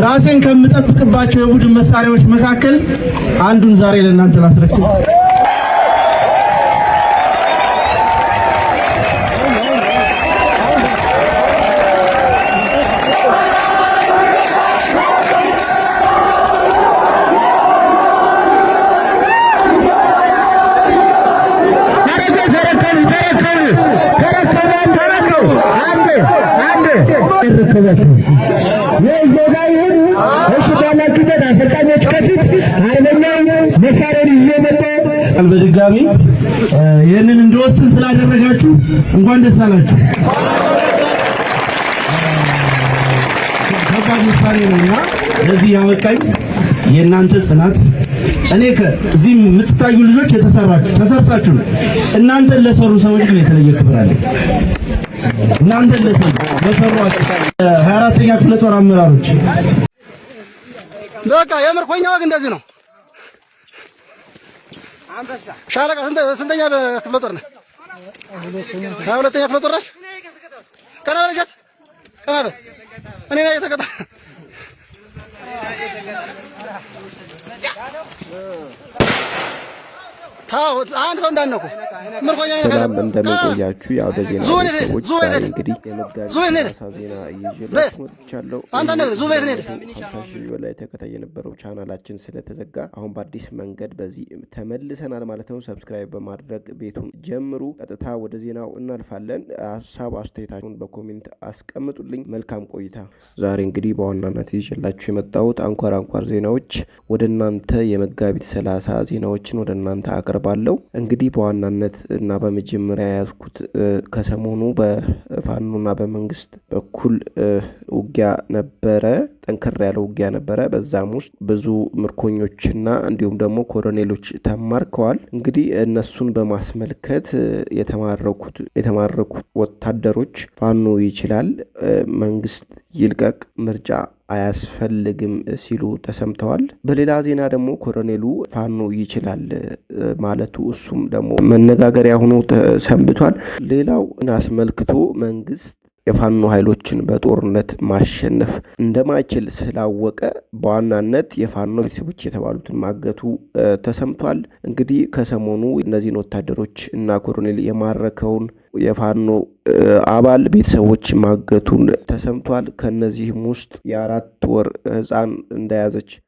ራሴን ከምጠብቅባቸው የቡድን መሳሪያዎች መካከል አንዱን ዛሬ ለእናንተ ላስረክብ። በድጋሚ ይሄንን እንደወስን ስላደረጋችሁ እንኳን ደስ አላችሁ። ከባድ ውሳኔ ነውና ለዚህ ያበቃኝ የእናንተ ጽናት። እኔ ከዚህ የምትታዩ ልጆች ተሰርታችሁ እናንተን ለሰሩ ሰዎች ግን የተለየ ክብር አለኝ። እናንተን ለሰሩ 24ኛ ክፍለ ጦር አመራሮች በቃ የምርኮኛ ወግ እንደዚህ ነው። ሻለቃ ስንተኛ ክፍለ ጦር ነህ? 22ኛ ክፍለ ጦር ነሽ? ቀና በለሻት፣ ቀና በል። እኔ ነኝ የተቀጣ አንድ ሰው እንዳነኩ ምርኮኛ ሰላም እንደምቆያችሁ ያው ደዚህ ነው ሰዎች እንግዲህ ዜና ይዤላችሁ በላይ ተከታይ የነበረው ቻናላችን ስለተዘጋ አሁን በአዲስ መንገድ በዚህ ተመልሰናል ማለት ነው። ሰብስክራይብ በማድረግ ቤቱን ጀምሩ። ቀጥታ ወደ ዜናው እናልፋለን። ሐሳብ አስተያየታችሁን በኮሜንት አስቀምጡልኝ። መልካም ቆይታ። ዛሬ እንግዲህ በዋናነት ይዤላችሁ የመጣሁት አንኳር ዜናዎች ወደ እናንተ የመጋቢት 30 ዜናዎችን ወደ እናንተ ባለው እንግዲህ በዋናነት እና በመጀመሪያ ያዝኩት ከሰሞኑ በፋኖና በመንግስት በኩል ውጊያ ነበረ። ጠንከር ያለ ውጊያ ነበረ። በዛም ውስጥ ብዙ ምርኮኞችና እንዲሁም ደግሞ ኮሎኔሎች ተማርከዋል። እንግዲህ እነሱን በማስመልከት የተማረኩት ወታደሮች ፋኖ ይችላል፣ መንግስት ይልቀቅ፣ ምርጫ አያስፈልግም ሲሉ ተሰምተዋል። በሌላ ዜና ደግሞ ኮሎኔሉ ፋኖ ይችላል ማለቱ እሱም ደግሞ መነጋገሪያ ሆኖ ተሰምቷል። ሌላው አስመልክቶ መንግስት የፋኖ ኃይሎችን በጦርነት ማሸነፍ እንደማይችል ስላወቀ በዋናነት የፋኖ ቤተሰቦች የተባሉትን ማገቱ ተሰምቷል። እንግዲህ ከሰሞኑ እነዚህን ወታደሮች እና ኮሎኔል የማረከውን የፋኖ አባል ቤተሰቦች ማገቱን ተሰምቷል። ከነዚህም ውስጥ የ4 ወር ህፃን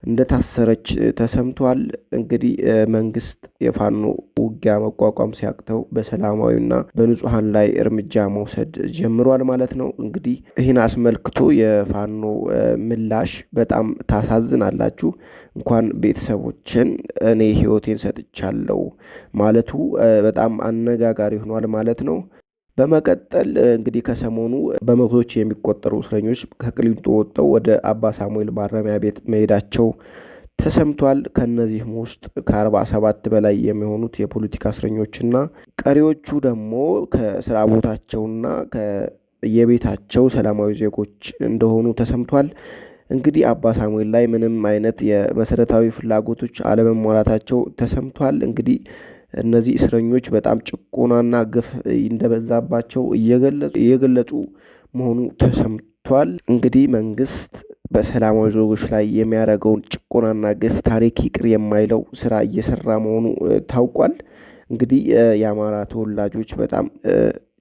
እንደታሰረች ተሰምቷል። እንግዲህ መንግስት የፋኖ ውጊያ መቋቋም ሲያቅተው በሰላማዊና በንጹሃን ላይ እርምጃ መውሰድ ጀምሯል ማለት ነው። እንግዲህ ይህን አስመልክቶ የፋኖ ምላሽ በጣም ታሳዝናላችሁ። እንኳን ቤተሰቦችን እኔ ህይወቴን ሰጥቻለሁ ማለቱ በጣም አነጋጋሪ ሆኗል ማለት ነው። በመቀጠል እንግዲህ ከሰሞኑ በመቶዎች የሚቆጠሩ እስረኞች ከቅሊንጦ ወጥተው ወደ አባ ሳሙኤል ማረሚያ ቤት መሄዳቸው ተሰምቷል። ከነዚህም ውስጥ ከ47 በላይ የሚሆኑት የፖለቲካ እስረኞችና ቀሪዎቹ ደግሞ ከስራ ቦታቸውና ከየቤታቸው ሰላማዊ ዜጎች እንደሆኑ ተሰምቷል። እንግዲህ አባ ሳሙኤል ላይ ምንም አይነት የመሰረታዊ ፍላጎቶች አለመሟላታቸው ተሰምቷል። እንግዲህ እነዚህ እስረኞች በጣም ጭቆናና ግፍ እንደበዛባቸው እየገለጹ መሆኑ ተሰምቷል። እንግዲህ መንግስት በሰላማዊ ዜጎች ላይ የሚያደርገውን ጭቆናና ግፍ ታሪክ ይቅር የማይለው ስራ እየሰራ መሆኑ ታውቋል። እንግዲህ የአማራ ተወላጆች በጣም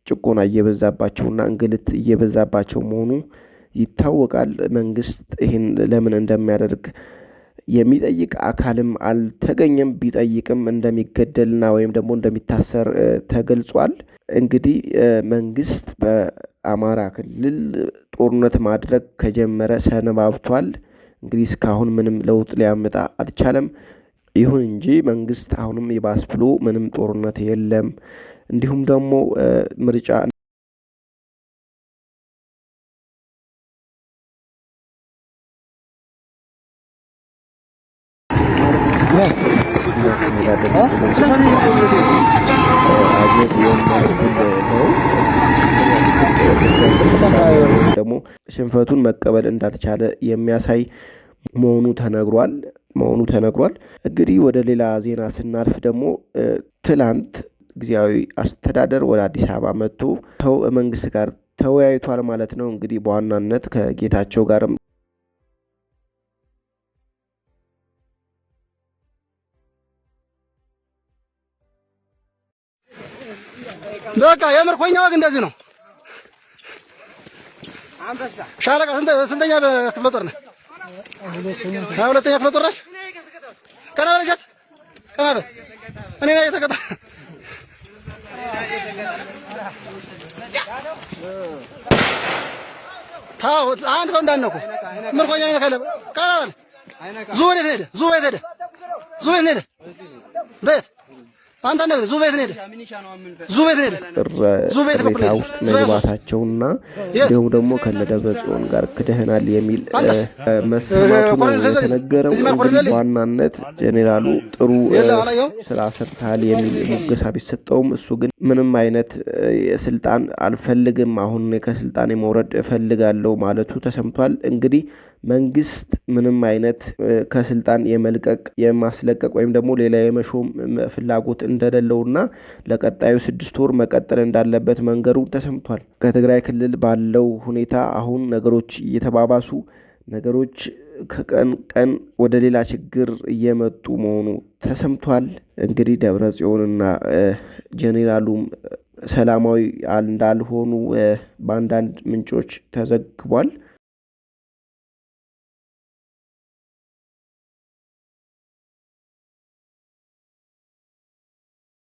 ጭቆና እየበዛባቸውና እንግልት እየበዛባቸው መሆኑ ይታወቃል። መንግስት ይህን ለምን እንደሚያደርግ የሚጠይቅ አካልም አልተገኘም። ቢጠይቅም እንደሚገደልና ወይም ደግሞ እንደሚታሰር ተገልጿል። እንግዲህ መንግስት በአማራ ክልል ጦርነት ማድረግ ከጀመረ ሰነባብቷል። እንግዲህ እስካሁን ምንም ለውጥ ሊያመጣ አልቻለም። ይሁን እንጂ መንግስት አሁንም ይባስ ብሎ ምንም ጦርነት የለም እንዲሁም ደግሞ ምርጫ ደግሞ ሽንፈቱን መቀበል እንዳልቻለ የሚያሳይ መሆኑ ተነግሯል። እንግዲህ ወደ ሌላ ዜና ስናልፍ ደግሞ ትላንት ጊዜያዊ አስተዳደር ወደ አዲስ አበባ መጥቶ መንግስት ጋር ተወያይቷል ማለት ነው። እንግዲህ በዋናነት ከጌታቸው ጋርም በቃ የምርኮኛ ወግ እንደዚህ ነው። ሻለቃ ስንተኛ ክፍለ ጦር ነህ? ሁለተኛ ክፍለ ጦር ናችሁ? ቀና በል እሸት፣ ቀና በል። እኔ ነኝ የተቀጣ ታው አንድ ሰው እንዳነኩ ምርኮኛ ነህ ካለ ቀና በል። ዙ ቤት ሄደ፣ ዙ ቤት ሄደ፣ ዙ ቤት ሄደ፣ ቤት አንተ ነገር ዙ ቤት ሄደ፣ ዙ ቤት ሄደ፣ ዙ ቤት ቅሬታ ውስጥ መግባታቸውና እንዲሁም ደግሞ ከነደብረ ጽዮን ጋር ክደህናል የሚል መስማቱ የተነገረው። በዋናነት ጄኔራሉ ጥሩ ስራ ሰርተሃል የሚል ሙገሳ ቢሰጠውም እሱ ግን ምንም አይነት ስልጣን አልፈልግም፣ አሁን ከስልጣን መውረድ እፈልጋለሁ ማለቱ ተሰምቷል። እንግዲህ መንግስት ምንም አይነት ከስልጣን የመልቀቅ የማስለቀቅ ወይም ደግሞ ሌላ የመሾም ፍላጎት እንደሌለውና ለቀጣዩ 6 ወር መቀጠል እንዳለበት መንገሩ ተሰምቷል። ከትግራይ ክልል ባለው ሁኔታ አሁን ነገሮች እየተባባሱ ነገሮች ከቀን ቀን ወደ ሌላ ችግር እየመጡ መሆኑ ተሰምቷል። እንግዲህ ደብረ ጽዮንና ጄኔራሉም ሰላማዊ እንዳልሆኑ በአንዳንድ ምንጮች ተዘግቧል።